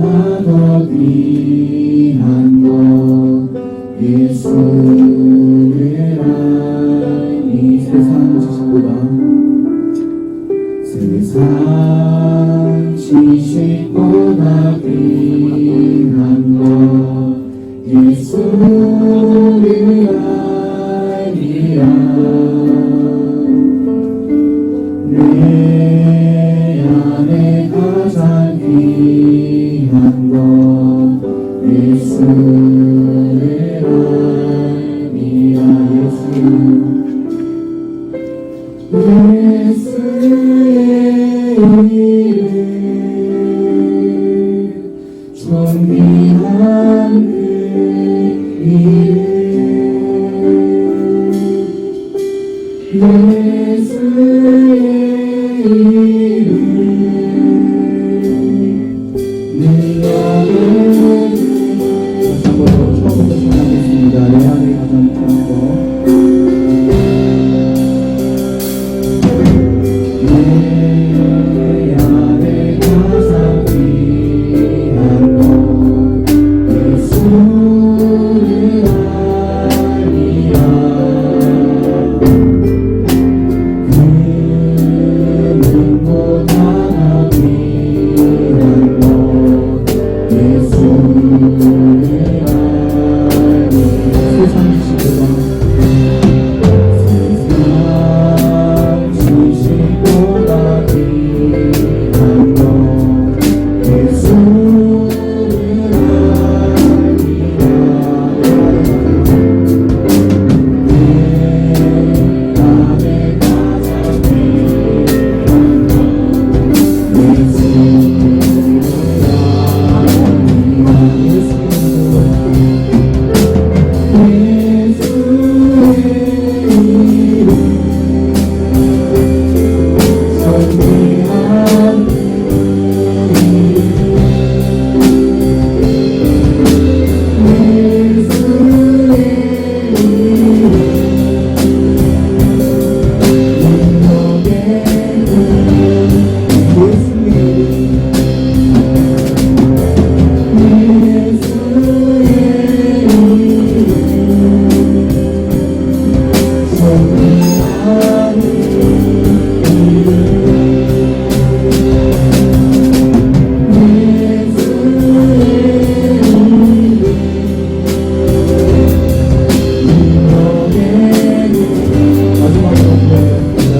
더 귀한 것 예수를 알니 세상 지식보다 귀한 것 예수를 알리라. 내 안에 가장 귀한 것 예수를 알리라. 예수의 이름 존귀한 그 이름 예수의 이름 능력의 다시 한번 처음부터 시작하겠습니다.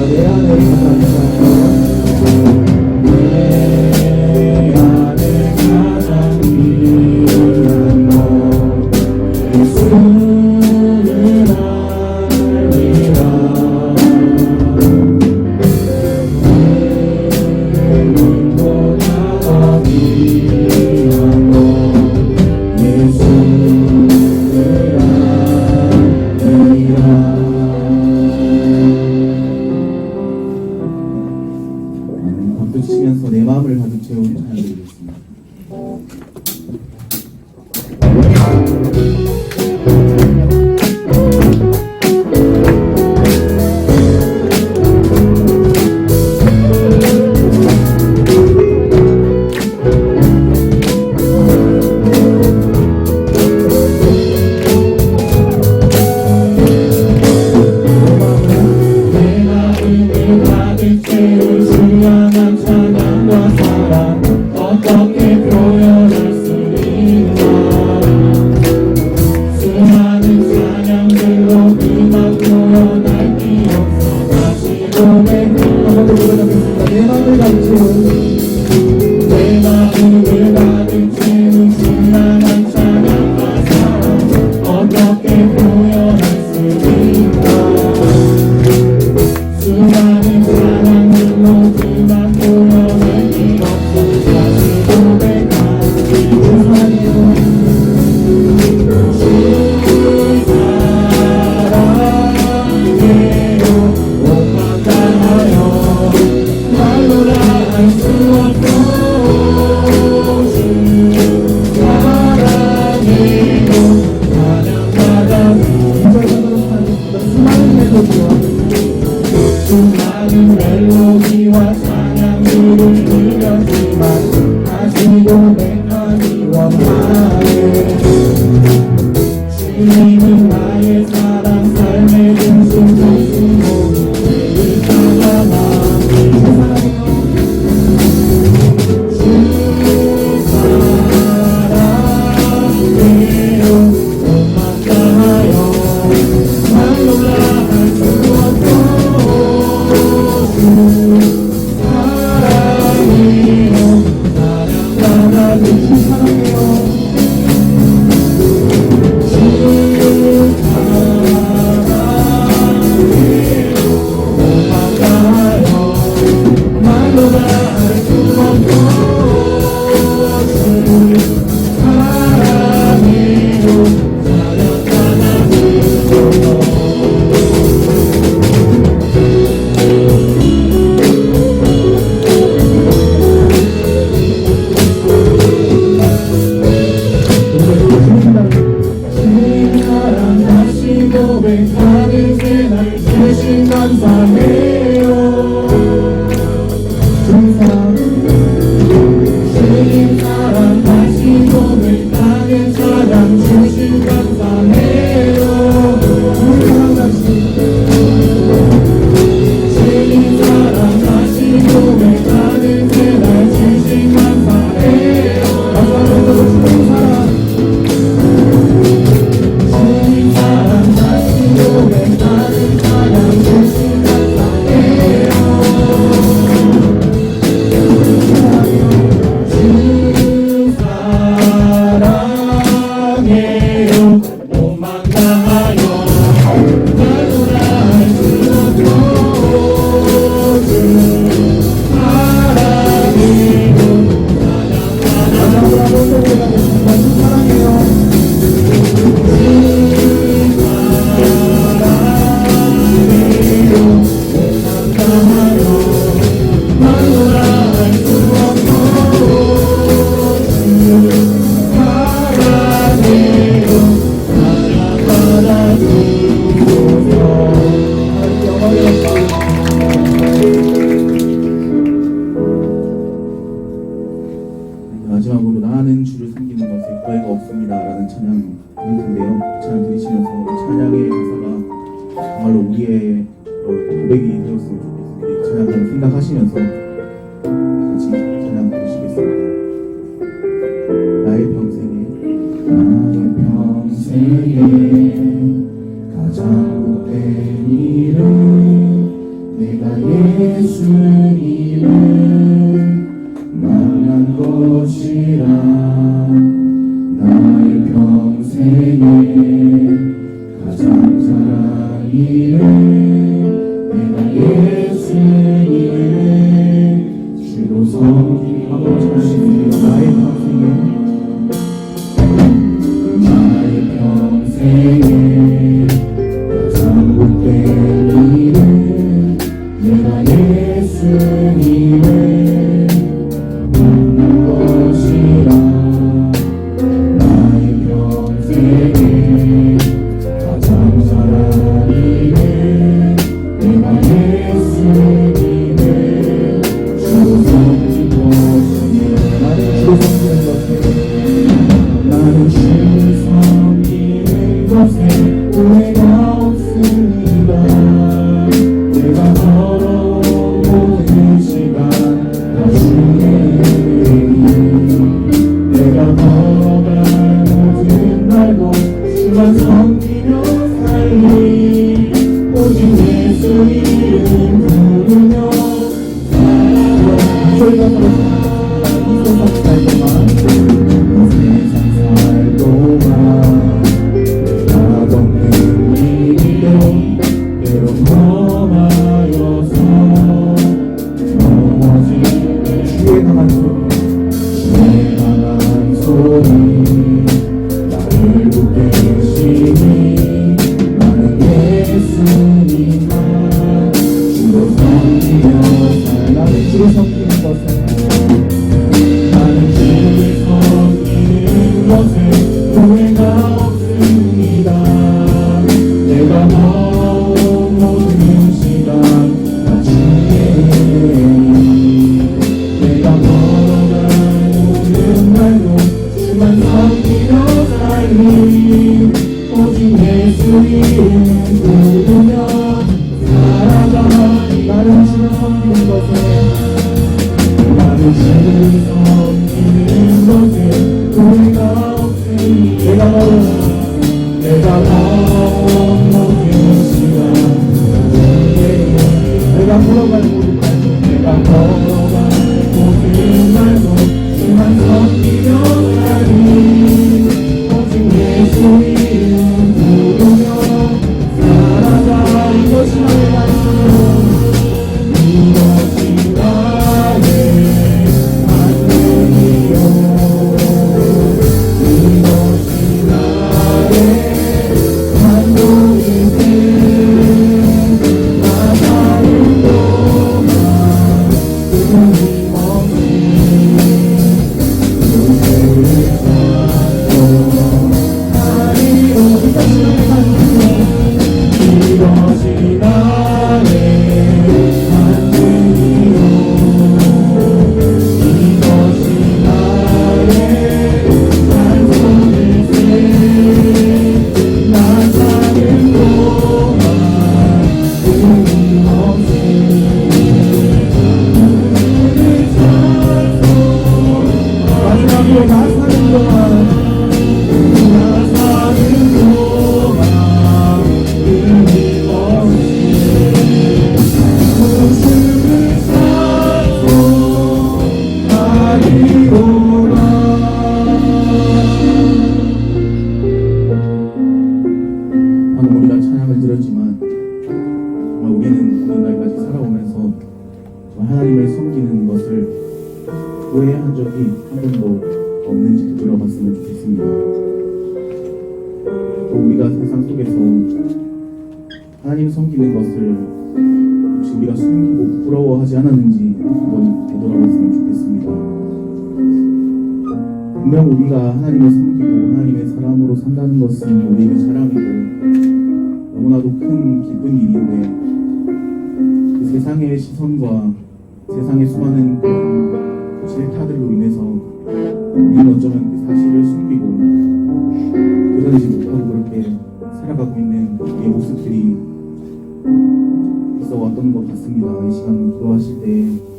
내 안에 가장 귀한 것 치면서 내 마음을 가득 채우는 찬양 드리겠습니다. 어떻게 표현할 수 원하네. 주님은 나의 사랑 삶의 중심 중심으로 내를 따라가 주 사랑해요 몸만 다하여 말로라 할 수 없어 주 사랑해요 사랑받아주 주 사랑해요 고백하는 새날 주신 감사해요. 주님 사랑 다시 고백하는 사랑 주신 감사해요. 주님 사랑 다시 고백하는 새날 주신 감사해요. 감사합니다. 주님 사랑 주님 사랑 다시 고백하는 사랑 주신 감사해요. 주 사랑해요 몸만 다하여 말로라 할 수 없어 주 사랑해요 사랑해요 마지막으로 나는 주를 섬기는 것에 후회가 없습니다 라는 찬양 드릴 텐데요. 찬양 들으시면서 이 찬양의 가사가 정말로 우리의 고백이 되었으면 좋겠습니다. 이 찬양을 생각하시면서 같이 찬양 들으시겠습니다. 나의 평생에 가장 못된 일은 내가 예수님을 만난 것이라. 나의 평생에 가장 잘한 일은 내가 예수님을 주로 섬기고 자신이 나의 평생에 가장 못된 일은 내가 예수님을 나는 주 섬기는 것에 후회가 없습니다. 내가 걸어온 모든 시간 다 주의 은혜니 내가 걸어갈 모든 날도 주만 섬기며 살리. 오직 예수 이름 부르며 살아가. 저희가 이 세상 살동안 나없는 일이요 때로 범하여서 넘어지는 주의 강한 소리 이름 부르며 살아가. 나는 주를 섬기는 것에 나는 주를 섬기는 것에 후회가 없으니 내가 걸어온 모든 시간 내가 걸어갈 모든 말도 내가 걸어갈 모든 말도 주만 섬기며 가니 오직 예수 이름 부르며 살아가. 이것이 나의 말씀 이것이 나의 안녕이요 이것이 나의 한동인생 나 사는 동안 끊임없이 누구를 찬송하리로. 이것이 나의 한증이요 이것이 나의 찬송일세 나 사는 동안 끊임없이 누구를 찬송. 마지막으로 나 사는 동안 나 사는 동안 방금 우리가 찬양을 들었지만 정말 우리는 오늘날까지 살아오면서 하나님을 섬기는 것을 후회한 적이 한 번도 없는지 되돌아봤으면 좋겠습니다. 또 우리가 세상 속에서 하나님 섬기는 것을 혹시 우리가 숨기고 부끄러워하지 않았는지 한번 되돌아봤으면 좋겠습니다. 분명 우리가 하나님을 섬기고 하나님의 사람으로 산다는 것은 우리에게 자랑이고 너무나도 큰 기쁜 일인데 그 세상의 시선과 세상의 수많은 그런 질타들로 인해서 우리는 어쩌면 그 사실을 숨기고 드러내지 못하고 그렇게 살아가고 있는 우리의 모습들이 있어 왔던 것 같습니다. 이 시간 기도하실 때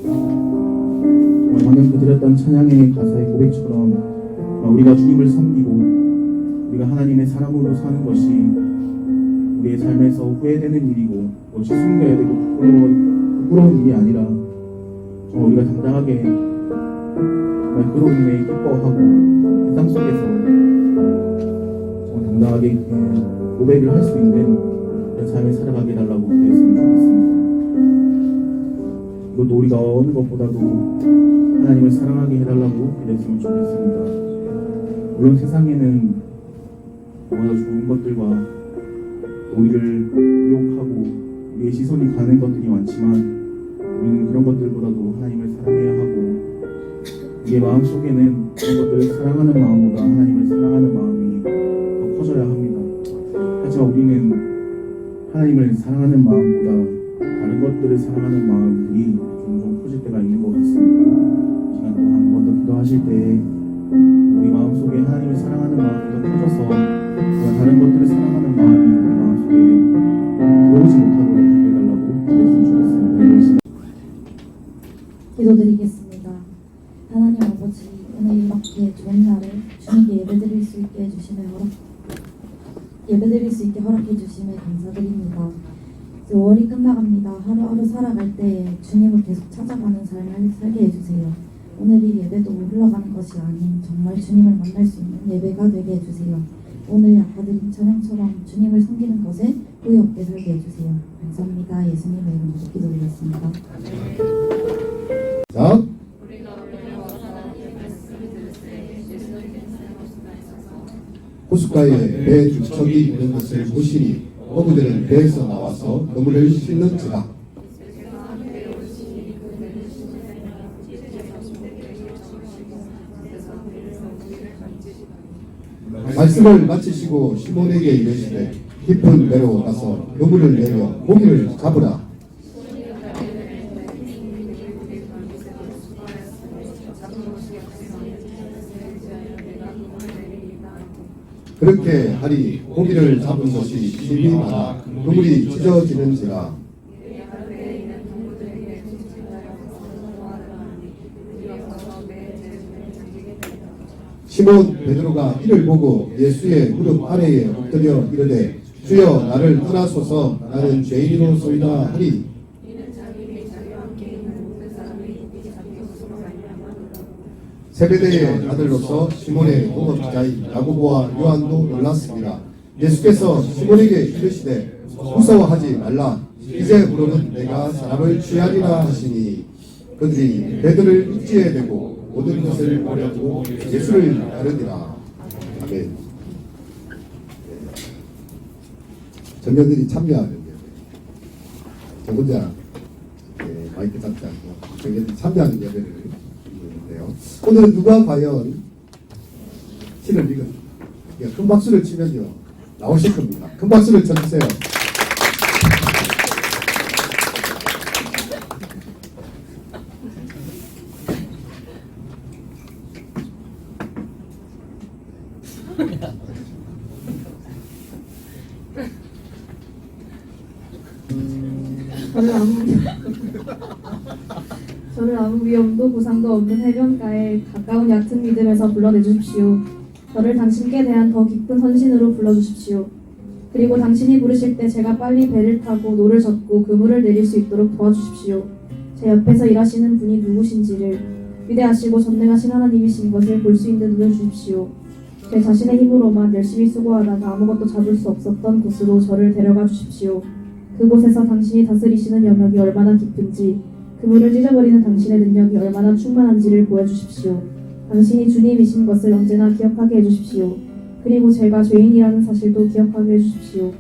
정말 방금 드렸던 찬양의 가사의 고백처럼 우리가 주님을 섬기고 우리가 하나님의 사람으로 사는 것이 우리의 삶에서 후회되는 일이고 그것이 숨겨야 되고 부끄러운 일이 아니라 정말 우리가 당당하게 정말 그로 인해 기뻐하고 세상 속에서 정말 당당하게 고백을 할 수 있는 그런 삶을 살아가게 해달라고 기도했으면 좋겠습니다. 이것도 우리가 어느 것보다도 하나님을 사랑하게 해달라고 기도했으면 좋겠습니다. 물론 세상에는 너무나 좋은 것들과 우리를 유혹하고 우리의 시선이 가는 것들이 많지만 우리는 그런 것들보다도 하나님을 사랑해야 하고 우리의 마음속에는 그런 것들을 사랑하는 마음보다 하나님을 사랑하는 마음이 더 커져야 합니다. 하지만 우리는 하나님을 사랑하는 마음보다 다른 것들을 사랑하는 마음들이 종종 커질 때가 있는 것 같습니다. 이 시간 동안 한 번 더 기도하실 때 우리 마음속에 하나님을 사랑하는 마음이 더 커져서 다른 것들을 사랑하는 마음이 우리 마음속에 들어오지 못하도록 해달라고 기도했으면 좋겠습니다. 기도드리겠습니다. 하나님 아버지, 오늘 이렇게 좋은 날에 주님께 예배드릴 수 있게 허락해 주심에 감사드립니다. 5월이 끝나갑니다. 하루하루 살아갈 때 주님을 계속 찾아가는 삶을 살게 해주세요. 오늘 이 예배도 흘러가는 것이 아닌 정말 주님을 만날 수 있는 예배가 되게 해주세요. 오늘 아까 드린 찬양처럼 주님을 섬기는 것에 후회 없게 살게 해주세요. 감사합니다. 예수님의 이름으로 기도드리겠습니다. 자, 호숫가에 배 두 척이 있는 것을 보시니 어부들은 배에서 나와서 그물을 씻는지라. 말씀을 마치시고 시몬에게 이르시되 깊은 배로 가서 그물을 내려 고기를 잡으라. 그렇게 하리 고기를 잡은 것이 힘이 많아 그물이 찢어지는지라. 시몬 베드로가 이를 보고 예수의 무릎 아래에 엎드려 이르되 주여 나를 떠나소서 나는 죄인이로소이다 하리. 세베대의 아들로서 시몬의 동업자인 야고보와 요한도 놀랐습니다. 예수께서 시몬에게 이르시되 무서워하지 말라. 이제부로는 내가 사람을 취하리라 하시니 그들이 베드로를 입지에 대고 모든 것을 버려두고 예수를 따르니라. 아멘. 청년들이 참여하는 예배. 저 혼자 마이크 잡지 않고 청년들이 참여하는 예배를 드리는데요. 오늘은 누가 과연 신을 믿은 큰 박수를 치면요 나오실 겁니다. 큰 박수를 쳐주세요. 저를 아무 위험도 보상도 없는 해변가에 가까운 얕은 믿음에서 불러내주십시오. 저를 당신께 대한 더 깊은 헌신으로 불러주십시오. 그리고 당신이 부르실 때 제가 빨리 배를 타고 노를 젓고 그물을 내릴 수 있도록 도와주십시오. 제 옆에서 일하시는 분이 누구신지를, 위대하시고 전능하신 하나님이신 것을 볼 수 있는 눈을 주십시오. 제 자신의 힘으로만 열심히 수고하다가 아무것도 잡을 수 없었던 곳으로 저를 데려가 주십시오. 그곳에서 당신이 다스리시는 영역이 얼마나 깊은지, 그물을 찢어버리는 당신의 능력이 얼마나 충만한지를 보여주십시오. 당신이 주님이신 것을 언제나 기억하게 해주십시오. 그리고 제가 죄인이라는 사실도 기억하게 해주십시오.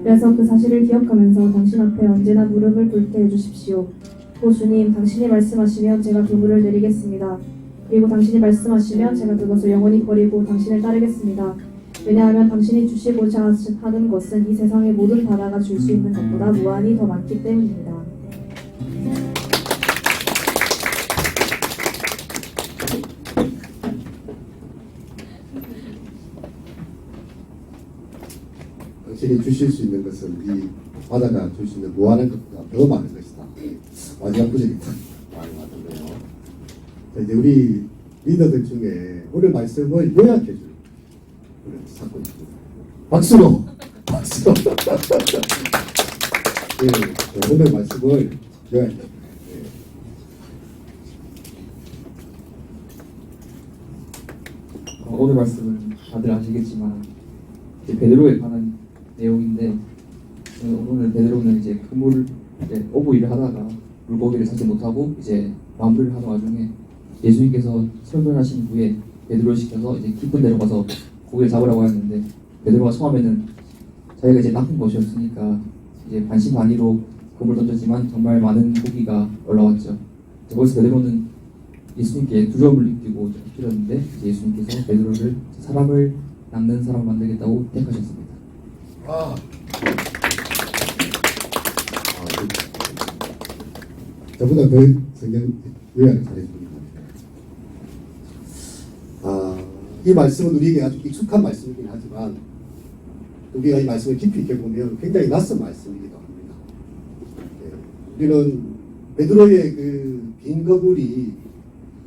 그래서 그 사실을 기억하면서 당신 앞에 언제나 무릎을 꿇게 해주십시오. 오 주님, 당신이 말씀하시면 제가 그물을 내리겠습니다. 그리고 당신이 말씀하시면 제가 그것을 영원히 버리고 당신을 따르겠습니다. 왜냐하면 당신이 주시고자 하는 것은 이 세상의 모든 바다가 줄 수 있는 것보다 무한히 더 많기 때문입니다. 당신이 주실 수 있는 것은 이 바다가 줄 수 있는 무한한 것보다 더 많은 것이다. 마지막 구절이 딱 많이 맞았네요. 자, 이제 우리 리더들 중에 오늘 말씀을 요약해 줄 그런 사건이 있습니다. 박수로! 박수로! 예, 오늘 말씀을 요약해 줍니다. 오늘 말씀은 다들 아시겠지만 이제 베드로에 관한 내용인데, 오늘 베드로는 이제 그물을 오고 일을 하다가 물고기를 찾지 못하고 이제 마무리를 하는 와중에 예수님께서 설명하신 후에 베드로를 시켜서 이제 깊은 데로 가서 고기를 잡으라고 하였는데, 베드로가 처음에는 자기가 이제 나쁜 것이었으니까 이제 반신반의로 그물 던졌지만 정말 많은 고기가 올라왔죠. 거기서 베드로는 예수님께 두려움을 느끼고 엎드렸는데, 예수님께서 베드로를 사람을 낚는 사람 만들겠다고 택하셨습니다. 저보다 더 성경 요약을 잘해줍니다. 이 말씀은 우리에게 아주 익숙한 말씀이긴 하지만 우리가 이 말씀을 깊이 있게 보면 굉장히 낯선 말씀이기도 합니다. 우리는 베드로의 그 빈 거물이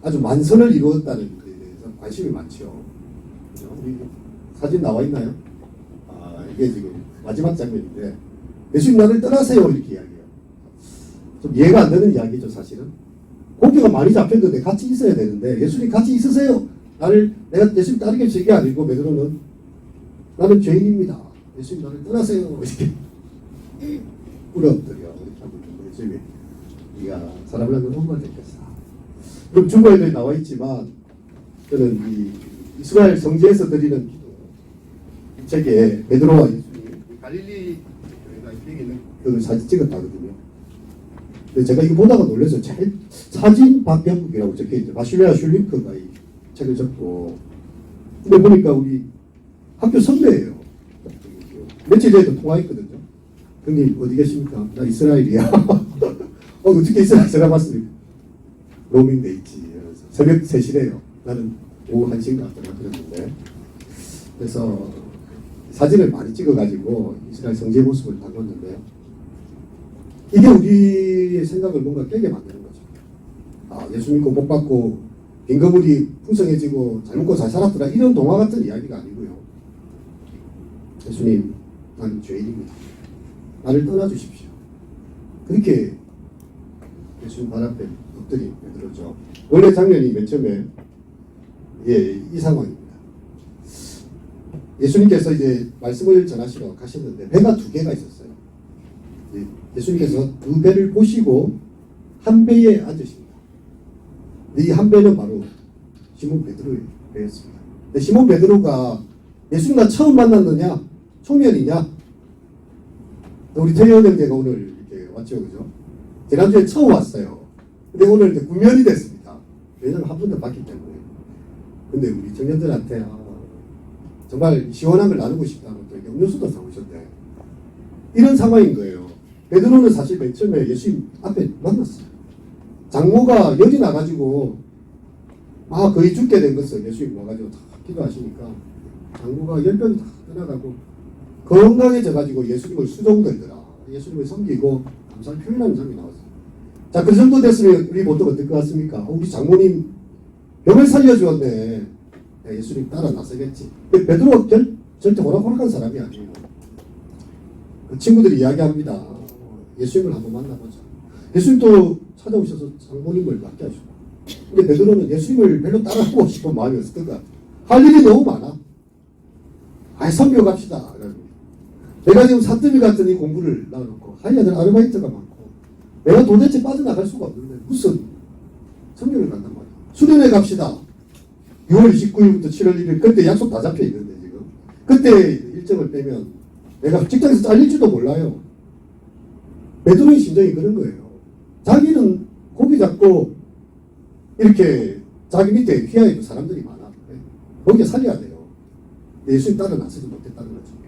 아주 만선을 이루었다는 것에 대해서 관심이 많죠. 우리 사진 나와 있나요? 이게 지금 마지막 장면인데 예수님 나를 떠나세요 이렇게 이야기해요. 좀 이해가 안 되는 이야기죠. 사실은 고기가 많이 잡혔는데 같이 있어야 되는데 예수님 같이 있으세요. 내가 예수님 따르겠지 이게 아니고 베드로는 나는 죄인입니다. 예수님 나를 떠나세요 이렇게 울어엎드려 이렇게 하고 있는 예수님이 네가 사람을 하면 혼만 됐겠어. 그럼 중간에 나와 있지만 저는 이 이스라엘 성지에서 드리는 기도 책에 베드로와 예수님 갈릴리 여기 있는 그 사진 찍었다거든요. 근데 제가 이거 보다가 놀라서 사진 박병국이라고 적혀있죠. 바실레아 슐링크가 이 책을 적고, 근데 보니까 우리 학교 선배예요. 며칠 전에도 통화했거든요. 형님 어디 계십니까? 나 이스라엘이야. 어떻게 이스라엘 전화 왔습니까? 로밍 돼 있지. 새벽 3시래요. 나는 오후 1시인가 전화 드렸는데, 그래서 사진을 많이 찍어가지고 이스라엘 성지의 모습을 담았는데요. 이게 우리의 생각을 뭔가 깨게 만드는 거죠. 아, 예수 믿고 복 받고 빈 거물이 풍성해지고 잘 먹고 잘 살았더라, 이런 동화 같은 이야기가 아니고요. 예수님, 나는 죄인입니다. 나를 떠나주십시오. 그렇게 예수님 발 앞에 엎드린 베드로죠. 원래 장면이 맨 처음에 이 상황입니다. 예수님께서 이제 말씀을 전하시러 가셨는데 배가 2개가 있었어요. 예수님께서 그 배를 보시고 한 배에 앉으십니다. 이 한 배는 바로 시몬 베드로의 배였습니다. 근데 시몬 베드로가 예수님과 처음 만났느냐, 초면이냐? 우리 태현 형제가 오늘 이렇게 왔죠, 그죠? 지난주에 처음 왔어요. 근데 오늘 이제 구면이 됐습니다. 왜냐면 한 번도 봤기 때문에. 근데 우리 청년들한테 정말 시원한 걸 나누고 싶다고 또 이렇게 음료수도 사오셨대. 이런 상황인 거예요. 베드로는 사실 맨 처음에 예수님 앞에 만났어요. 장모가 열이 나가지고 거의 죽게 된 것을 예수님 와가지고 다 기도하시니까 장모가 열병이 다 떠나가고 건강해져가지고 예수님을 수종들더라. 예수님을 섬기고 감사를 표현하는 장면이 나왔어요. 자, 그 정도 됐으면 우리 보통 어떨 것 같습니까? 우리 장모님 병을 살려주었네. 예수님 따라 나서겠지. 베드로가 절대 호락호락한 사람이 아니에요. 그 친구들이 이야기합니다. 예수님을 한번 만나보자. 예수님도 찾아오셔서 장모님을 맡게 하시고. 근데 베드로는 예수님을 별로 따라하고 싶은 마음이 없을 것 같아. 할 일이 너무 많아. 선교 갑시다. 내가 지금 사뜨미 같은 이 공부를 놔놓고 하여야 될 아르바이트가 많고 내가 도대체 빠져나갈 수가 없는데 무슨 선교를 간단 말이야. 수련회 갑시다. 6월 29일부터 7월 1일 그때 약속 다 잡혀 있는데 지금 그때 일정을 빼면 내가 직장에서 잘릴지도 몰라요. 베드로의 심정이 그런 거예요. 자기는 고기 잡고 이렇게 자기 밑에 휘하에도 사람들이 많아. 거기에 살려야 돼요. 예수님 따라 나서지 못했다는 거죠.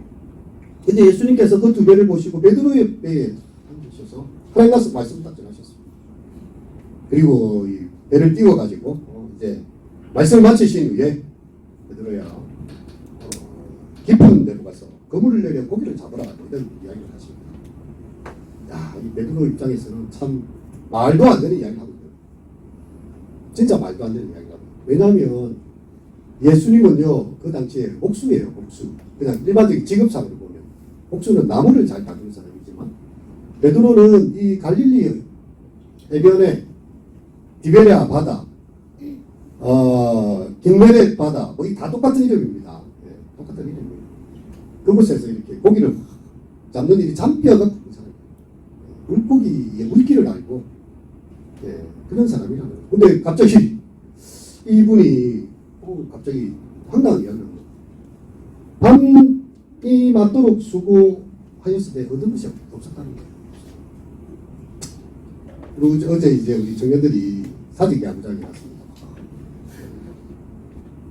근데 예수님께서 그 2배를 보시고 베드로의 배에 앉으셔서 하나님 말씀 딱 전하셨습니다. 그리고 이 배를 띄워가지고 이제 말씀을 마치신 후에 베드로야 깊은 데로 가서 그물을 내려 고기를 잡으라 이런 이야기를 하십니다. 야, 이 베드로 입장에서는 참 말도 안 되는 이야기를 하거든요. 진짜 말도 안 되는 이야기를 하거든요. 왜냐하면 예수님은요 그 당시에 목수예요. 목수. 그냥 일반적인 직업상으로 보면 목수는 나무를 잘 다루는 사람이지만 베드로는 이 갈릴리 해변에 디베레아 바다, 긴메렛 바다, 뭐 이 다 똑같은 이름입니다. 똑같은 이름이에요. 그곳에서 이렇게 고기를 잡는 일이 잔뼈가 큰 사람이에요. 물고기의 물기를 알고 그런 사람이라는 거예요. 근데 갑자기 이분이 갑자기 황당한 이야기를 합니다. 밤이 맞도록 수고하였을 때 얻은 것이 없었다는 거예요. 그리고 어제 이제 우리 청년들이 사직 야구장에 갔습니다.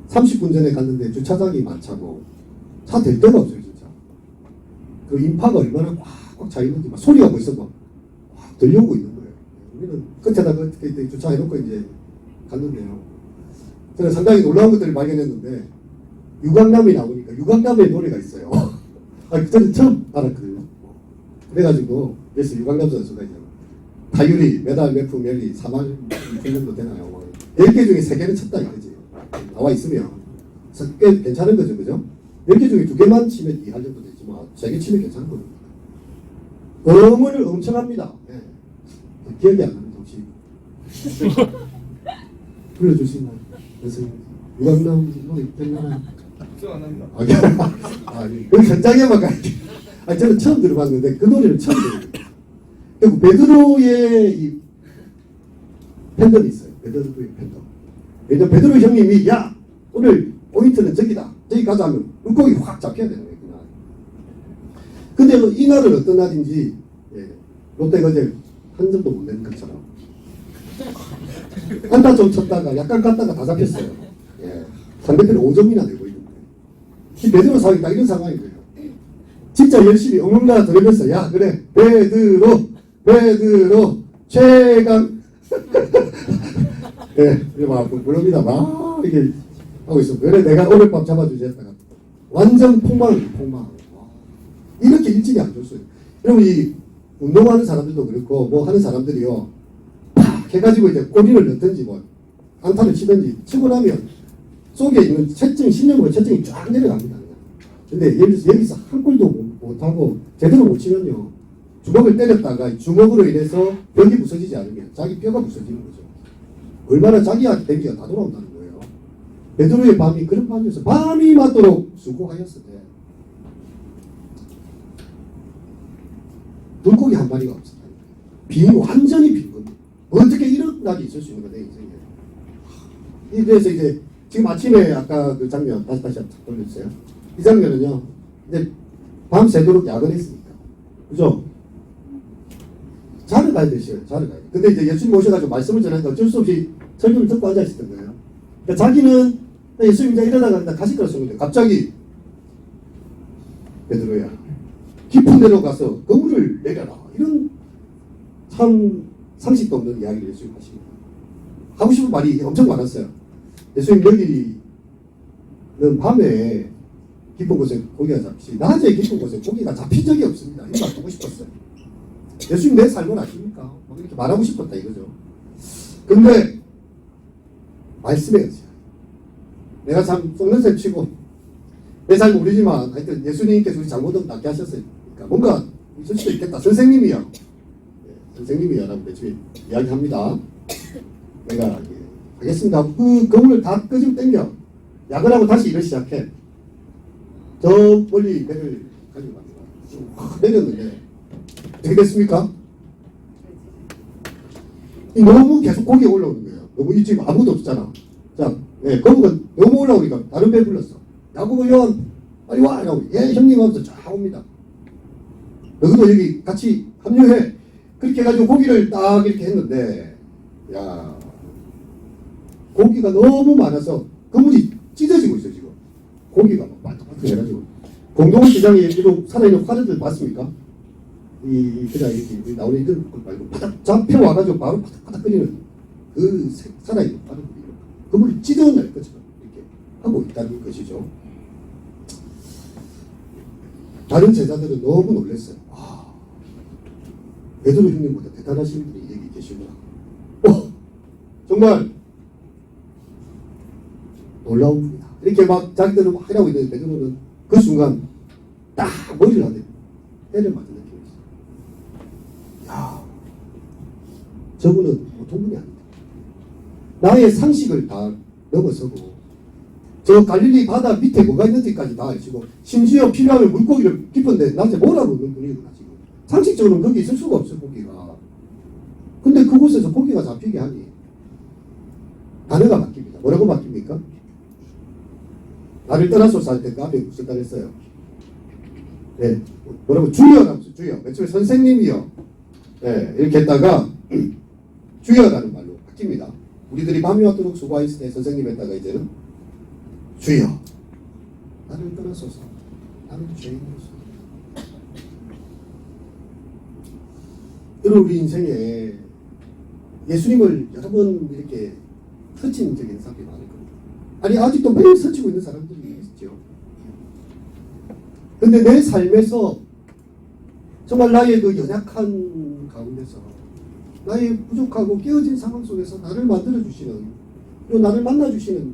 30분 전에 갔는데 주차장이 많자고 차 댈 데가 없어요, 진짜. 그 인파가 얼마나 꽉꽉 차 있는지 막 소리가 벌써 막 들려오고 있는 거예요. 우리는 끝에다 그렇게 주차해놓고 이제 갔는데요. 저는 상당히 놀라운 것들을 발견했는데 유강남이 나오니까 유강남의 노래가 있어요. 저는 처음 알았거든요. 그래가지고 그래서 유강남 선수가 이제 타율이 메달 몇 푼 멜리 4만 정도 되나요? 10개 중에 3개는 쳤다 이거지. 나와 있으면 그래서 꽤 괜찮은 거죠, 그죠? 10개 중에 2개만 치면 2할 정도 되지만 3개 치면 괜찮은 거예요. 어머니를 엄청 합니다. 네. 기억이 안 나는 혹시 불러주시나요? 그래서 유강남 노래 있잖아요. 기억 안 납니다. 그 현장에만 갈게. 저는 처음 들어봤는데 그 노래를 처음 들어요. 그리고 베드로의 이 팬덤이 있어요. 베드로의 팬덤. 왜냐면 베드로 형님이 야 오늘 포인트는 저기다. 저기 가자 하면 물고기 확 잡혀야 되는 거예요. 근데 이 날은 어떤 날인지 롯데가 어제 한 점도 못 내는 것처럼 안타 좀 쳤다가 약간 갔다가 다 잡혔어요. 상대편은 5점이나 내고 있는 거예요. 이 베드로 상황이 딱 이런 상황인 거예요. 진짜 열심히 응원가 들으면서 야 그래 베드로 최강 막 부릅니다. 막 이게 하고 있어. 그래 내가 오늘 밤 잡아주지 했다가 완전 폭망. 와, 이렇게 일찍이 안 줬어요. 여러분 이 운동하는 사람들도 그렇고 뭐 하는 사람들이요 팍 해가지고 이제 꼬리를 넣든지 뭐 안타를 치든지 치고 나면 속에 있는 체증, 신념으로 체증이 쫙 내려갑니다. 근데 여기서 한 골도 못하고 제대로 못 치면요 주먹을 때렸다가 주먹으로 인해서 벽이 부서지지 않으면 자기 뼈가 부서지는 거죠. 얼마나 자기한테 데미지가 다 돌아온다는 거예요. 베드로의 밤이 그런 밤이었어요. 밤이 맞도록 수고하였을 때 물고기 한 마리가 없었다. 완전히 빈 겁니다. 어떻게 이런 날이 있을 수 있는 거냐 인생에. 그래서 이제 지금 아침에 아까 그 장면 다시 돌려주세요. 이 장면은요 이제 밤 새도록 야근했으니까 그죠? 자러 가야 되시요. 자러 가야 돼. 근데 이제 예수님 오셔가지고 말씀을 전하니까 어쩔 수 없이 설교를 듣고 앉아있었던 거예요. 그러니까 자기는 예수님 이제 일어나가 가실 거라 생각했는데 갑자기 베드로야 깊은 데로 가서 그물을 내려라. 이런 참 상식도 없는 이야기를 예수님 하십니다. 하고 싶은 말이 엄청 많았어요. 예수님 여기는 밤에 깊은 곳에 고기가 잡히지 낮에 깊은 곳에 고기가 잡힌 적이 없습니다. 이 말 하고 싶었어요. 예수님 내 삶을 아십니까? 막 이렇게 말하고 싶었다 이거죠. 근데 말씀의 의지야. 내가 참 썩는 셈 치고 내 삶 모르지만 하여튼 예수님께서 우리 잘못은 낫게 하셨으니까 뭔가 있을 수도 있겠다. 선생님이요. 네, 선생님이요라고 매주에 이야기합니다. 내가 하겠습니다. 그 그물을 다 끄집어 당겨 야근하고 다시 일을 시작해. 저 멀리 배를 가지고 갑니다. 확 내렸는데 어떻게 됐습니까? 너무 계속 고기가 올라오는 거예요. 너무 이 지금 아무도 없잖아. 자, 네, 거북은 너무 올라오니까 다른 배 불렀어. 야구부 요원 빨리 와! 이러고 예 형님 하면서 쫙 옵니다. 너희도 여기 같이 합류해. 그렇게 해가지고 고기를 딱 이렇게 했는데 야 고기가 너무 많아서 그물이 찢어지고 있어 지금. 고기가 막 반짝반짝 해가지고 공동시장에 이런 살아있는 화들들 봤습니까? 그냥 이렇게 나오는 이들 말고 바닥 잡혀와가지고 바로 바닥바닥 끓이는 그 살아있는 화들들이 그물이 찢어낼 것처럼 이렇게 하고 있다는 것이죠. 다른 제자들은 너무 놀랐어요. 와, 베드로 형님보다 대단하신 분이 여기 계시구나. 정말 놀라운 분이다. 이렇게 막 자기들은 막 하라고 있는데 베드로는 그 순간 딱 머리를 안 대. 때를 맞은 느낌이었어요. 야, 저분은 보통 분이 아니다. 나의 상식을 다 넘어서고 저 갈릴리 바다 밑에 뭐가 있는지까지 다 알시고 심지어 필요하면 물고기를 깊은데 나한테 뭐라고 그러는 분이구나 지금. 상식적으로는 거기 있을 수가 없어 고기가. 근데 그곳에서 고기가 잡히게 하니 단어가 바뀝니다. 뭐라고 바뀝니까? 나를 떠나소서 할 때 그 앞에 무슨 말 했어요? 네, 뭐라고 주여라고 주여. 맨 처음에 선생님이요. 네, 이렇게 했다가 주여라는 말로 바뀝니다. 우리들이 밤이 왔도록 수고하였을 때 선생님 했다가 이제는 주여 나를 떠나소서 나는 죄인으로서. 여러분 우리 인생에 예수님을 여러 번 이렇게 서친 적인 사람이 많을 겁니다. 아니 아직도 매일 서치고 있는 사람들이 있죠. 근데 내 삶에서 정말 나의 그 연약한 가운데서 나의 부족하고 깨어진 상황 속에서 나를 만들어주시는 그리고 나를 만나주시는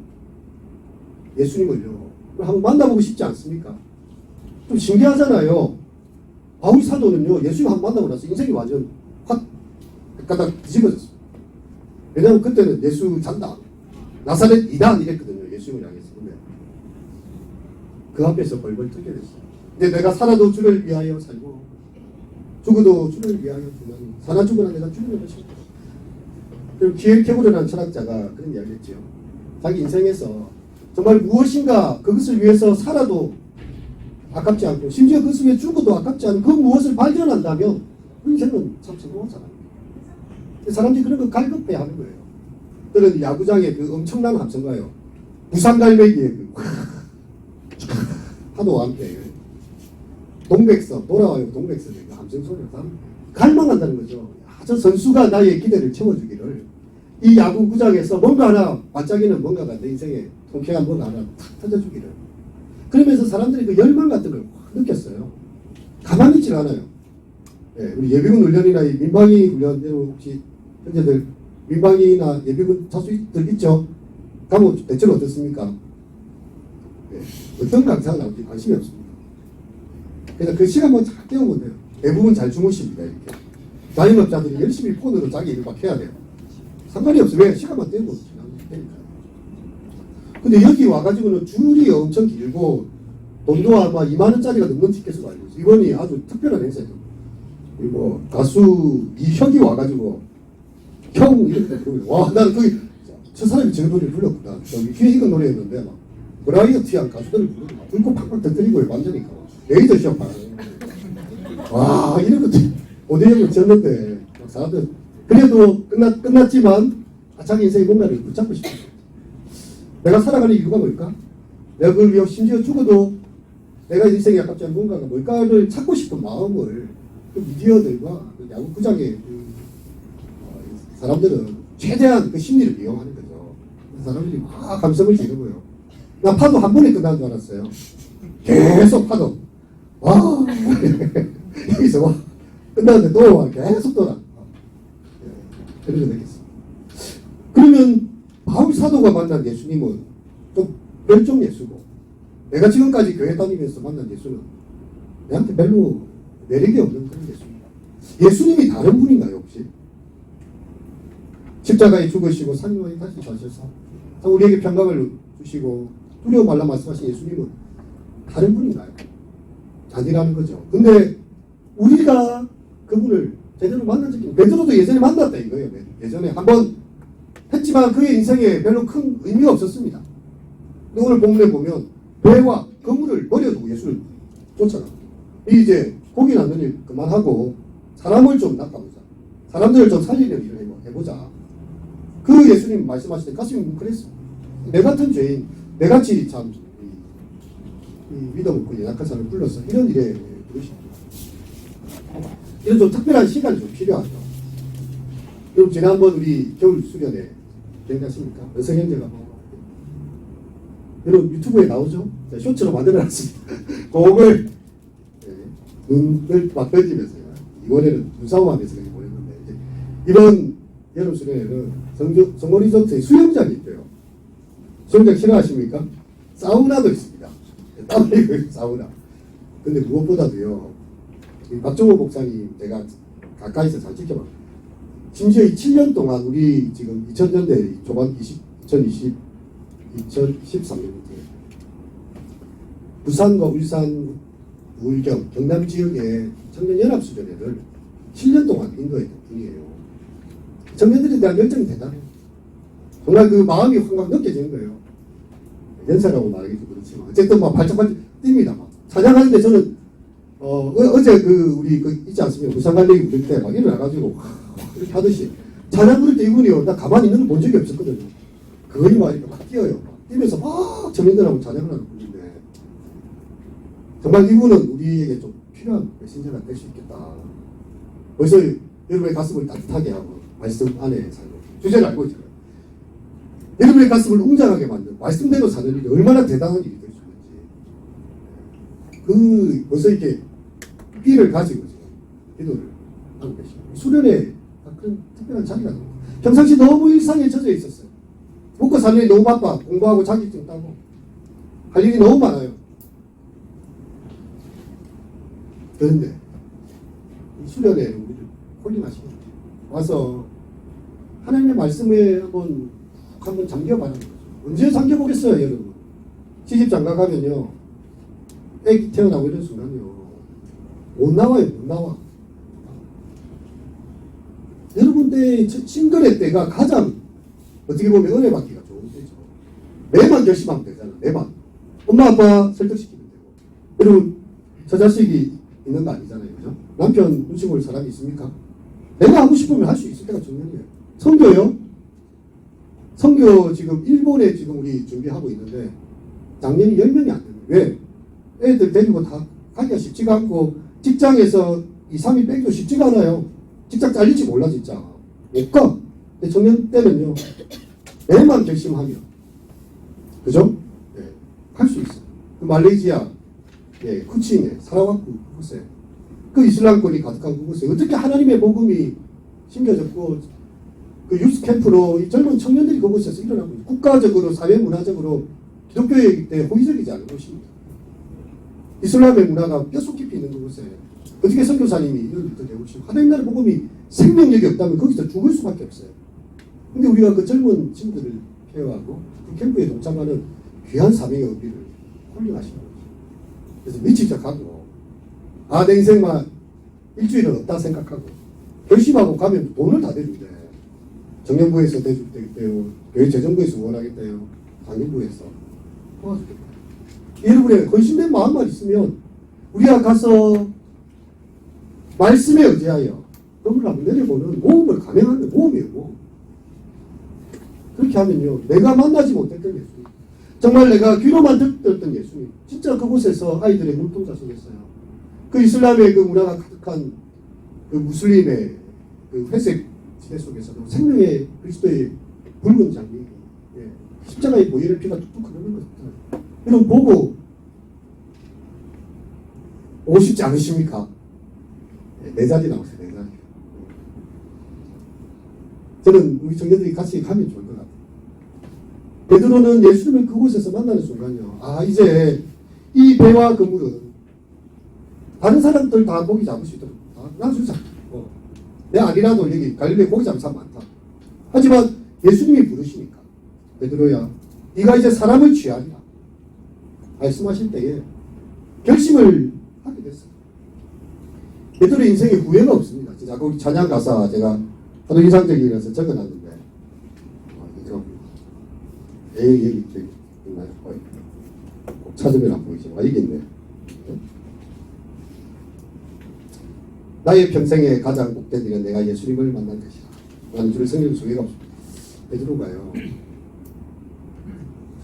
예수님을요 한번 만나보고 싶지 않습니까? 좀 신기하잖아요. 바울 사도는요 예수님 한번 만나고 나서 인생이 완전 확 가닥 뒤집어졌어요. 왜냐하면 그때는 예수 잔다 나사렛 이단 이랬거든요. 예수님을 향해서. 근데 그 앞에서 벌벌 떨게 됐어요. 근데 내가 살아도 주를 위하여 살고 죽어도 주를 위하여 죽으니 살아 죽으나 내가 죽는 것입니다. 그리고 키엘케고르라는 철학자가 그런 이야기를 했죠. 자기 인생에서 정말 무엇인가 그것을 위해서 살아도 아깝지 않고 심지어 그것을 위해 죽어도 아깝지 않은 그 무엇을 발견한다면 그 인생은 참 성공하잖아요. 사람들이 그런 거 갈급해 하는 거예요. 그런 야구장에 그 엄청난 함성가요. 부산갈매기의 그 파도와 함께 동백섬 돌아와요. 동백섬의 그 함성 소리를 갈망한다는 거죠. 저 선수가 나의 기대를 채워주기를 이 야구구장에서 뭔가 하나 반짝이는 뭔가가 내 인생에 통쾌한 뭔가 하나 탁 터져주기를 그러면서 사람들이 그 열망 같은 걸 확 느꼈어요. 가만히 있질 않아요. 예, 우리 예비군 훈련이나 이 민방위 훈련, 혹시 현재들 민방위나 예비군 자수들 있죠? 가면 대체로 어떻습니까? 예, 어떤 강사가 나올지 관심이 없습니다. 그래서 그 시간만 잘 때우면 돼요. 대부분 잘 주무십니다. 이렇게. 자영업자들이 열심히 폰으로 자기 일을 막 해야 돼요. 상관이 없어요. 왜? 시간만 때우면 되니까. 근데 여기 와가지고는 줄이 엄청 길고 돈도 아마 2만 원짜리가 넘는 티켓으로 알고 있어요. 이번이 아주 특별한 행사예요. 그리고 가수 이혁이 와가지고 형 이렇게 부르고 와 나는 거기 저 사람이 저 노래를 불렀구나. 저기 휘익은 노래였는데 막 브라이어티한 가수들을 부르고 막 불꽃 팍팍 터뜨리고 완전히 레이더 시험 받아요. 와 이런 것도 오대형을 졌는데 막 사람들 그래도 끝났지만 자기 인생의 뭔가를 붙잡고 싶어요. 내가 살아가는 이유가 뭘까? 내가 그걸 위해 심지어 죽어도 내가 인생에 아깝지 않은 뭔가가 뭘까를 찾고 싶은 마음을 그 미디어들과 그 야구구장의 사람들은 최대한 그 심리를 이용하는 거죠. 사람들이 막 감성을 지르고요. 나 파도 한 번에 끝난 줄 알았어요. 계속 파도. 와 여기서 와 끝났는데 또 와 계속 돌아. 그런 거 느꼈어요. 그러면 바울 사도가 만난 예수님은 좀 멸종 예수고 내가 지금까지 교회 다니면서 만난 예수는 내한테 별로 매력이 없는 그런 예수입니다. 예수님이 다른 분인가요 혹시? 십자가에 죽으시고 산후에 다시 사셔서 우리에게 평강을 주시고 두려워 말라 말씀하신 예수님은 다른 분인가요? 아니라는 거죠. 근데 우리가 그분을 제대로 만난 적이 베드로도 예전에 만났다 이거예요. 예전에 한번 했지만 그의 인생에 별로 큰 의미가 없었습니다. 근데 오늘 본문에 보면 배와 그물을 버려두고 예수를 쫓아가. 이제 고기 낳는 일 그만하고 사람을 좀 낚아보자. 사람들을 좀 살리려는 일을 해보자. 그 예수님 말씀하실 때 가슴이 뭉클했어. 내 같은 죄인, 내같이 참 믿음 없고 연약한 사람을 불러서 이런 일에 부르십니다. 이런 좀 특별한 시간이 좀 필요하죠. 여러분 지난번 우리 겨울 수련회 기억나십니까? 여성형제가 여러분 유튜브에 나오죠? 쇼츠로 만들어놨습니다. 그걸 눈을 막 던지면서 이번에는 눈싸움하면서 그렇게 보냈는데 이번 여름 수련회는 성모 리조트에 수영장이 있대요. 수영장 싫어하십니까? 사우나도 있습니다. 땀 흘리고 사우나. 근데 무엇보다도요. 박정호 목사님 제가 가까이서 잘 지켜봤어요. 심지어 이 7년 동안 우리 지금 2000년대 초반 2013년부터 부산과 울산, 울경, 경남 지역의 청년연합수련회를 7년 동안 인도했던 분이에요. 청년들에 대한 열정이 대단해요. 정말 그 마음이 확 느껴지는 거예요. 연사라고 말하기도 그렇지만 어쨌든 막 발짝발짝 뜁니다. 막 찬양하는데 저는 어제 우리 있지 않습니까? 부산 갈래기 부를 때 막 일어나가지고 이렇게 하듯이 찬양 부를 때 이분이요. 나 가만히 있는 걸 본 적이 없었거든요. 거의 막 이렇게 막 뛰어요. 뛰면서 막 청년들하고 찬양을 하는 분인데 정말 이분은 우리에게 좀 필요한 메신저가 될 수 있겠다. 벌써 여러분의 가슴을 따뜻하게 하고 말씀 안에 살고 주제를 알고 있잖아요. 여러분의 가슴을 웅장하게 만든 말씀대로 사는 일이 얼마나 대단한 일이 될 수 있는지 벌써 이렇게 끼를 가지고 지금 기도를 하고 계십니다. 수련회 그런 특별한 자리가 됩니다. 평상시 너무 일상에 젖어 있었어요. 먹고 사는 일이 너무 바빠. 공부하고 자격증 따고 할 일이 너무 많아요. 그런데 이 수련회에 우리를 홀림하시고 와서 하나님의 말씀에 한번 잠겨봐야 하는 거죠. 언제 잠겨보겠어요 여러분. 시집 장가가면요 애기 태어나고 이런 순간요 못 나와요. 못 나와. 여러분들 싱글의 때가 가장 어떻게 보면 은혜 받기가 좋은 때죠. 내만 결심하면 되잖아. 내만. 엄마 아빠 설득시키면 되고. 여러분 저 자식이 있는 거 아니잖아요. 그죠? 남편 눈치 볼 사람이 있습니까? 내가 하고 싶으면 할 수 있을 때가 중요한 거예요. 선교요? 선교 지금 일본에 지금 우리 준비하고 있는데 작년이 10명이 안 됩니다. 왜? 애들 데리고 다 가기가 쉽지가 않고 직장에서 2, 3일 빼기도 쉽지가 않아요. 직장 잘릴지 몰라 진짜. 못 가. 근데 청년 때는요. 내만 결심하면 그죠? 네. 할 수 있어요. 말레이시아 쿠칭에 사라와크 그곳에 그 이슬람권이 가득한 그곳에 어떻게 하나님의 복음이 심겨졌고 그 유스 캠프로 이 젊은 청년들이 그곳에서 일어나고 있어요. 국가적으로 사회 문화적으로 기독교에 대해 호의적이지 않은 곳입니다. 이슬람의 문화가 뼛속 깊이 있는 그곳에 어떻게 선교사님이 이런 일도 배우시고 하나님 나라의 복음이 생명력이 없다면 거기서 죽을 수밖에 없어요. 근데 우리가 그 젊은 친구들을 케어하고 그 캠프에 동참하는 귀한 사명의 의미를 홀링하시는 거죠. 그래서 미치적하고 내 인생만 일주일은 없다 생각하고 결심하고 가면 돈을 다 대주대. 정년부에서 대주겠대요. 교회 재정부에서 원하겠대요. 당년부에서 도와주겠다. 여러분의 헌신된 마음만 있으면 우리가 가서 말씀에 의지하여 그걸 한번 내려보는 모험을 감행하는 모험이에요. 모험. 그렇게 하면요. 내가 만나지 못했던 예수님. 정말 내가 귀로만 듣던 예수님. 진짜 그곳에서 아이들의 눈동자 속에서요. 그 이슬람의 그 문화가 가득한 그 무슬림의 그 회색 지대 속에서도 생명의 그리스도의 붉은 장미, 십자가의 보혈의 피가 뚝뚝 흐르는 것들. 이런 보고 오고 싶지 않으십니까? 내 자리 나오세요, 내 자리. 저는 우리 청년들이 같이 가면 좋을 것 같아요. 베드로는 예수님을 그곳에서 만나는 순간요. 이제 이 배와 그물은 다른 사람들 다 고기 잡을 수 있도록 놔주자. 내 아니라도 여기 갈릴리 고기 잡는 사람 많다. 하지만 예수님이 부르시니까 베드로야 네가 이제 사람을 취하리라 말씀하실 때에 결심을 하게 됐어요. 베드로의 인생에 후회가 없습니다. 진짜 그 찬양 가사 제가 하도 인상적이라서 적어놨는데 여기 있나요? 꼭 찾으면 안 보이지만 이게 있네. 나의 평생에 가장 복된 일은 내가 예수님을 만난 것이다. 나는 주를 성경 소개가 없습니다. 베드로가요.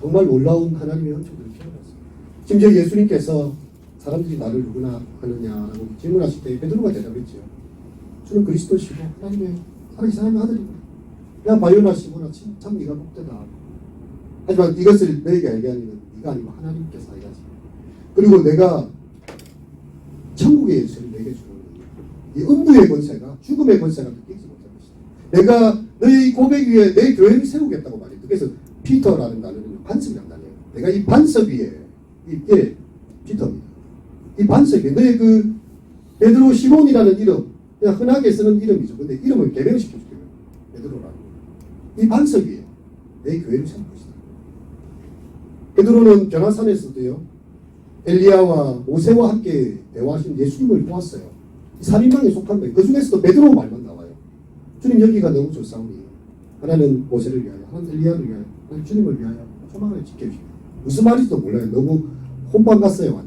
정말 놀라운 하나님의 은총을 표현했어요. 심지어 예수님께서 사람들이 나를 누구나 하느냐라고 질문하실 때 베드로가 대답했죠. 주는 그리스도시고 하나님의 살아계신 하나님의 아들이고 야 바요나 시모나 참 네가 복되다. 하지만 이것을 너에게 알게 하니는 네가 아니고 하나님께서 알게 하시고 그리고 내가 천국의 예수를 내게 주는 이 음부의 권세가 죽음의 권세가 느끼지 못할 것이다. 내가 너의 고백 위에 내 교회를 세우겠다고 말했다. 그래서 피터라는 단어는 반석이라는 단어예요. 내가 이 반석 위에 이게 피터입니다. 이 반석 위에 너의 그 베드로 시몬이라는 이름 그냥 흔하게 쓰는 이름이죠. 근데 이름을 개명시켜줄게요. 베드로라는 이 반석 위에 내 교회를 세울 것이다. 베드로는 변화산에서도요. 엘리야와 모세와 함께 대화하신 예수님을 보았어요. 3인방에 속한 거예요. 그 중에서도 베드로 말만 나와요. 주님 여기가 너무 좋사오니 하나는 모세를 위하여 하나는 엘리야를 위하여 하나는 주님을 위하여 조망을 지켜주십니다. 무슨 말인지도 몰라요. 너무 혼방 갔어요.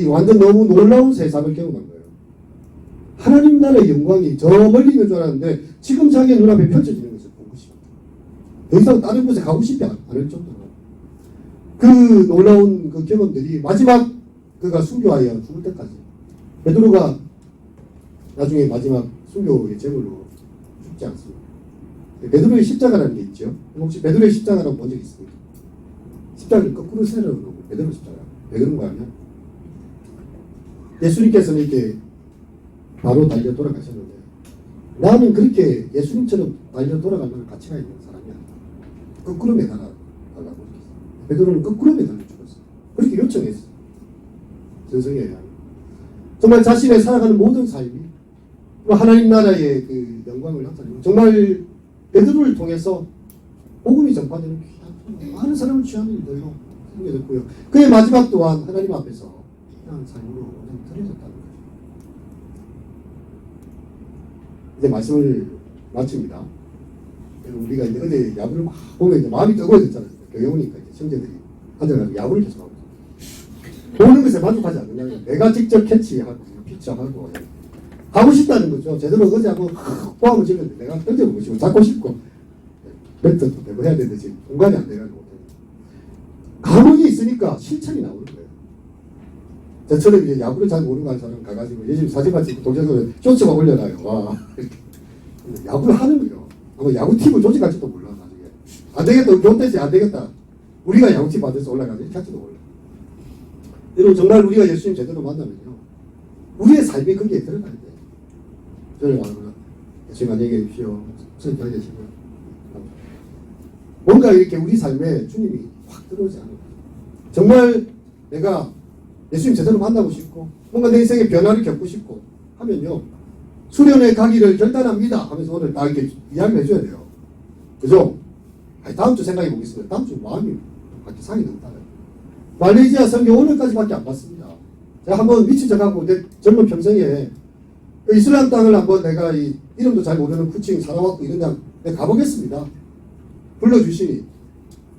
완전 너무 놀라운 세상을 경험한 거예요. 하나님 나라의 영광이 저 멀리 있는 줄 알았는데 지금 자기의 눈앞에 펼쳐지는 것을 본 것입니다. 더 이상 다른 곳에 가고 싶지 않을 정도로 그 놀라운 그 경험들이 마지막 그가 순교하여 죽을 때까지 베드로가 나중에 마지막 순교의 제물로 죽지 않습니다. 베드로의 십자가라는 게 있죠. 혹시 베드로의 십자가라고 본 적 있습니까? 십자가를 거꾸로 세워놓고 베드로 십자가. 왜 그런가 하면 예수님께서는 이렇게 바로 달려 돌아가셨는데 나는 그렇게 예수님처럼 달려 돌아갈 만한 가치가 있는 사람이 아니다. 거꾸로 매달아 달라고 베드로는 거꾸로 매달려 죽었어요. 그렇게 요청했어요. 전성해야 정말 자신의 살아가는 모든 삶이 하나님 나라의 그 영광을 나타내고 정말 베드로를 통해서 복음이 전파되는 많은 사람을 취하는 일도요 생겨졌고요. 그의 마지막 또한 하나님 앞에서 그냥 삶으로 드려졌다는 거죠. 이제 말씀을 마칩니다. 우리가 이제 어제 야구를 막 보면 이제 마음이 뜨거워졌잖아요. 교회 오니까 이제 형제들이 앉아가지고 야구를 계속 하고 보는 것에 만족하지 않느냐. 내가 직접 캐치하고 피처하고 하고 싶다는 거죠. 제대로 어제 하고 포함을 찍었는데 내가 던져보고 싶고 잡고 싶고 배트도 되고 해야 되는데 지금 공간이 안 돼가지고 감흥이 있으니까 실천이 나오는 거예요. 저처럼 이제 야구를 잘 모르는 사람 가가지고 예전에 사진만 찍고 동영상에 쇼츠만 올려놔요. 와 야구를 하는 거예요. 아마 야구팀을 조직할지도 몰라 나중에. 안 되겠다. 교대지 안 되겠다. 우리가 야구팀 받아서 올라가서 이렇게 할지도 몰라. 여러분 정말 우리가 예수님 제대로 만나면요, 우리의 삶이 거기에 들어가야 돼요. 저를 말하면 예수님 안녕히 계십시오. 선생님 계시고요. 뭔가 이렇게 우리 삶에 주님이 확 들어오지 않아요. 정말 내가 예수님 제대로 만나고 싶고 뭔가 내 인생의 변화를 겪고 싶고 하면요, 수련회 가기를 결단합니다 하면서 오늘 다 이렇게 이야기를 해줘야 돼요. 그죠? 아니, 다음 주 생각해 보겠습니다. 다음 주 마음이 밖에 상이 너무 달라요. 말레이시아 선교 오늘까지밖에 안 봤습니다. 제가 한번 미친 척하고 내 젊은 평생에 이슬람 땅을 한번 내가 이 이름도 잘 모르는 쿠칭 살아왔고 이런 데 내가 가보겠습니다. 불러주시니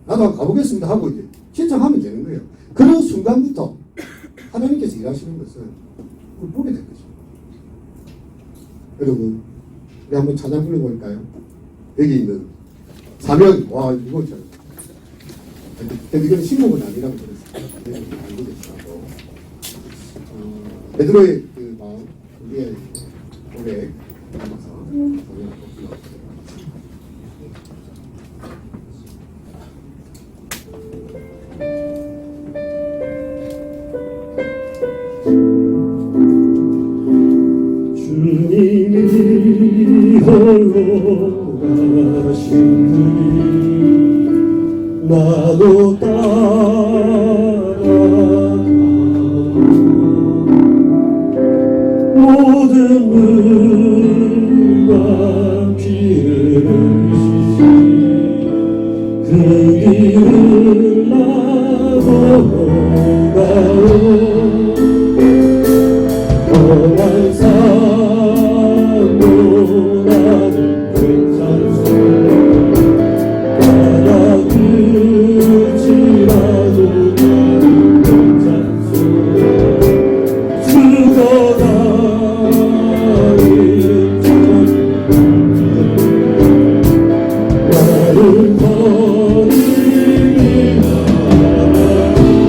나도 한번 가보겠습니다 하고 이제 신청하면 되는 거예요. 그런 순간부터 하나님께서 일하시는 것을 보게 된 거죠. 여러분, 우리 한번 찬양 불러볼까요? 여기 있는 사명, 와 이거 참 근데 이건 신곡은 아니라고 그랬어요. 네, 알고 계시다고. 베드로의 그 마음, 우리의 고백 담아서 찬양을 불러볼게요. 주님이 홀로 가신 길 나도 따라가 모든 물과 피를 흘리신 그 길을 나도 가오 험한 산도 나는 괜찮소 바다 끝이라도 나는 괜찮소 죽어가는 나를 버리기나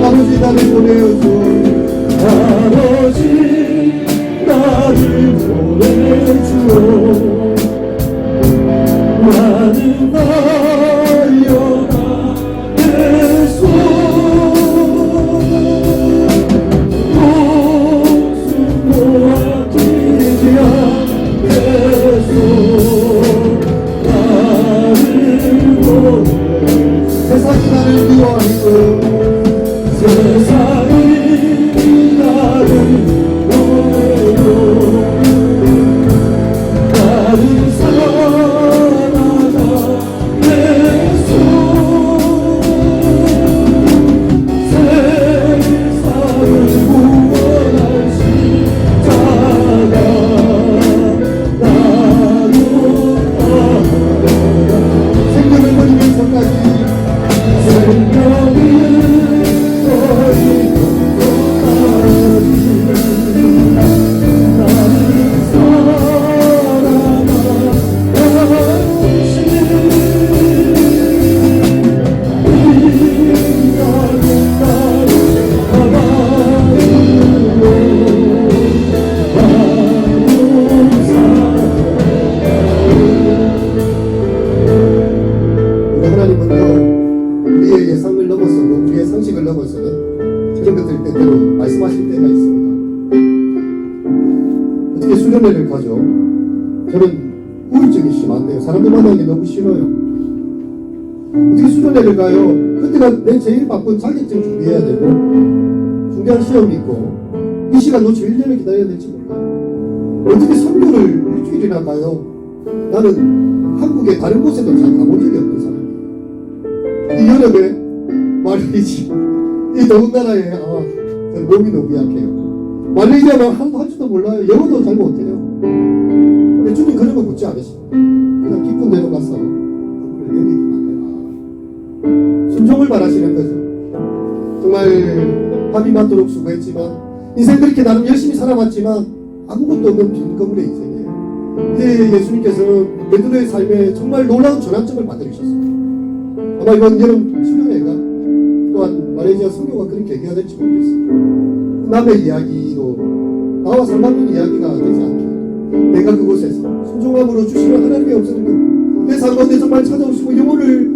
아버지 나를 보내어줘. 아버지 나를 보내주오 나는 달려가겠소 목숨 놓아지지 않겠소 나를 보내주오 세상이 나를 미워하고 세상이 나를 나를 사랑하겠소 세상을 구원할 십자가 나로 생명을 버리면서까지 생명을 하나님은요, 우리의 예상을 넘어서고 우리의 상식을 넘어서는 그런 것들 때때로 말씀하실 때가 있습니다. 어떻게 수련회를 가죠? 저는 우울증이 심한데요. 사람들 만나는 게 너무 싫어요. 어떻게 수련회를 가요? 그때가 내 제일 바쁜 자격증 준비해야 되고 중대한 시험이 있고 이 시간 놓치면 1년을 기다려야 될지 몰라요. 어떻게 선교를 일주일이나 가요? 나는 한국의 다른 곳에도 잘 가본 적이 없는 사람이에요. 이 여름에 말레이시아 이 더운 나라에 저는 몸이 너무 약해요. 말레이시아만 할 줄도 몰라요. 영어도 잘 못해요. 근데 주님 그런 거 묻지 않으시고 그냥 기쁜 대로 가서 그걸 내리기만 해라. 순종을 바라시는 거죠. 정말 밥이 맞도록 수고했지만 인생 그렇게 나름 열심히 살아왔지만 아무것도 없는 빈 건물의 인생이에요. 이제 예수님께서는 베드로의 삶에 정말 놀라운 전환점을 만들으셨습니다. 아마 이번 여름 수련회가 또한 말레이시아 선교가 그런 계기가 될지 모르겠어요. 남의 이야기로 나와 상관없는 이야기가 되지 않게 내가 그곳에서 순종함으로 주시는 하나님의 음성을 내 삶 가운데 정말 찾아오시고 영혼을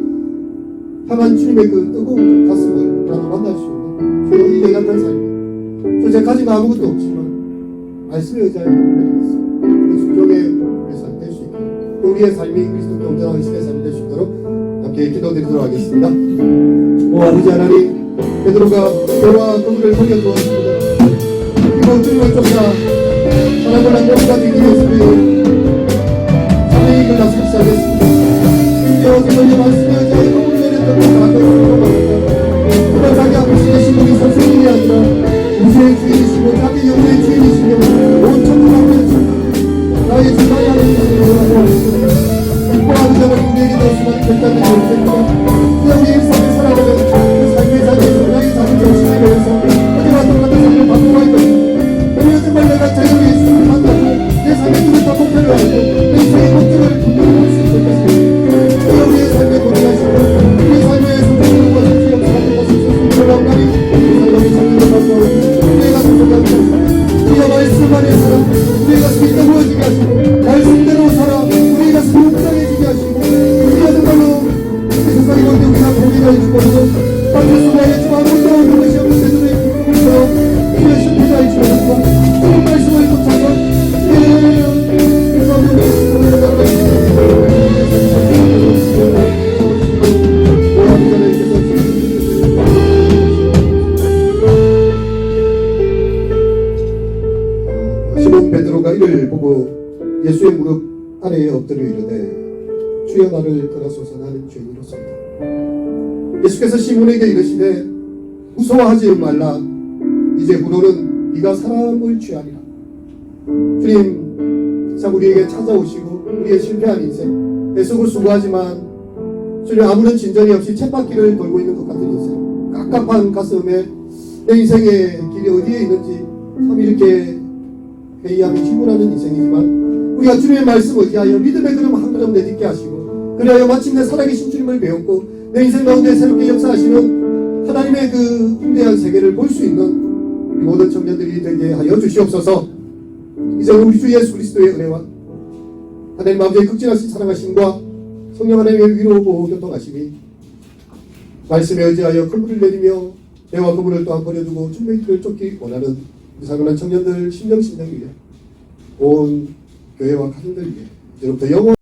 향한 주님의 그 뜨거운 가슴을 나도 만날 수 있는 조용히 예약한 삶 가진 아무것도 없지만 말씀에 의지하여 공부를 했습니다. 그 순종의 우리의 삶이 될 수 있게 또 우리의 삶이 그리스도께 온전한 신의 삶이 될 수 있도록 함께 기도드리도록 하겠습니다. 오 아버지 하나님, 베드로가 배와 그물을 버려두었습니다. 그리고 주님을 쫓아 사람을 한 영혼가 되기 위해서 사명이 끝났을 시작했습니다. 심지어 그들의 말씀에 의지하여 그물을 내렸던 것과 같은 순종합니다. 그걸 자기 앞에 쓰신 우리 선생님이 아니라 우주의 주인이시고 자기 영혼의 주인이시며 온 천지만물의 나의 주관이 하는 것을 원하고 기뻐하는 자를 우리에게 넣었으면 결단된 인생과 그냥 우리 일상을 살아가는 그 삶의 자리에서 나의 작은 정신에 대해서 어제와 똑같은 삶을 바꾸고 있거든. 그리고 정말 내가 자유로 예수님을 만나고 내 삶의 눈을 다 목표를 하고 내 인생의 목적을 분명히 볼 수 있을 것입니다. 그냥 우리의 삶에 도전하시고 우리의 삶에 선택하는 것을 역사하는 것을 스스로 왕관이 우리 삶의 삶을 바꾸고 우리가 선택하는 것입니다. 우리가 말씀 안에 살아 우리의 가슴이 뜨거워지게 하시고 말씀대로 살아 우리의 가슴이 웅장해지게 하시고 우리가 정말로 세상에 볼때 우리가 고기가 죽어서 땅에 수고하겠지만 아무것도 없는 것이 없는 제주도의 기쁨을처럼 우리의 실패자의 주어졌고 좋은 말씀을 쫓아서 시몬 베드로가 이를 보고 예수의 무릎 아래에 엎드려 이르되 주여 나를 걸어소서 나는 죄인이로소이다. 예수께서 시몬에게 이르시되 무서워하지 말라 이제부로는 네가 사람을 취하리라. 주님 참 우리에게 찾아오시고 우리의 실패한 인생 애쓰고 수고하지만 주님 아무런 진전이 없이 쳇바퀴를 돌고 있는 것 같은 인생 깝깝한 가슴에 내 인생의 길이 어디에 있는지 참 이렇게 회의하며 질문하는 인생이지만 우리가 주님의 말씀 의지하여 믿음의 걸음 한 걸음 내딛게 하시고 그리하여 마침내 살아계신 주님을 배웠고 내 인생 가운데 새롭게 역사하시는 하나님의 그 위대한 세계를 볼 수 있는 우리 모든 청년들이 되게 하여 주시옵소서. 이제 우리 주 예수 그리스도의 은혜와 하나님 아버지의 극진하신 사랑하심과 성령 하나님의 위로고 교통하심이 말씀에 의지하여 그물을 내리며 배와 그물을 또한 버려두고 주님의 길을 쫓기 원하는 사랑하는 청년들 심령 위에 온 교회와 가정들 위해 이제부터 영원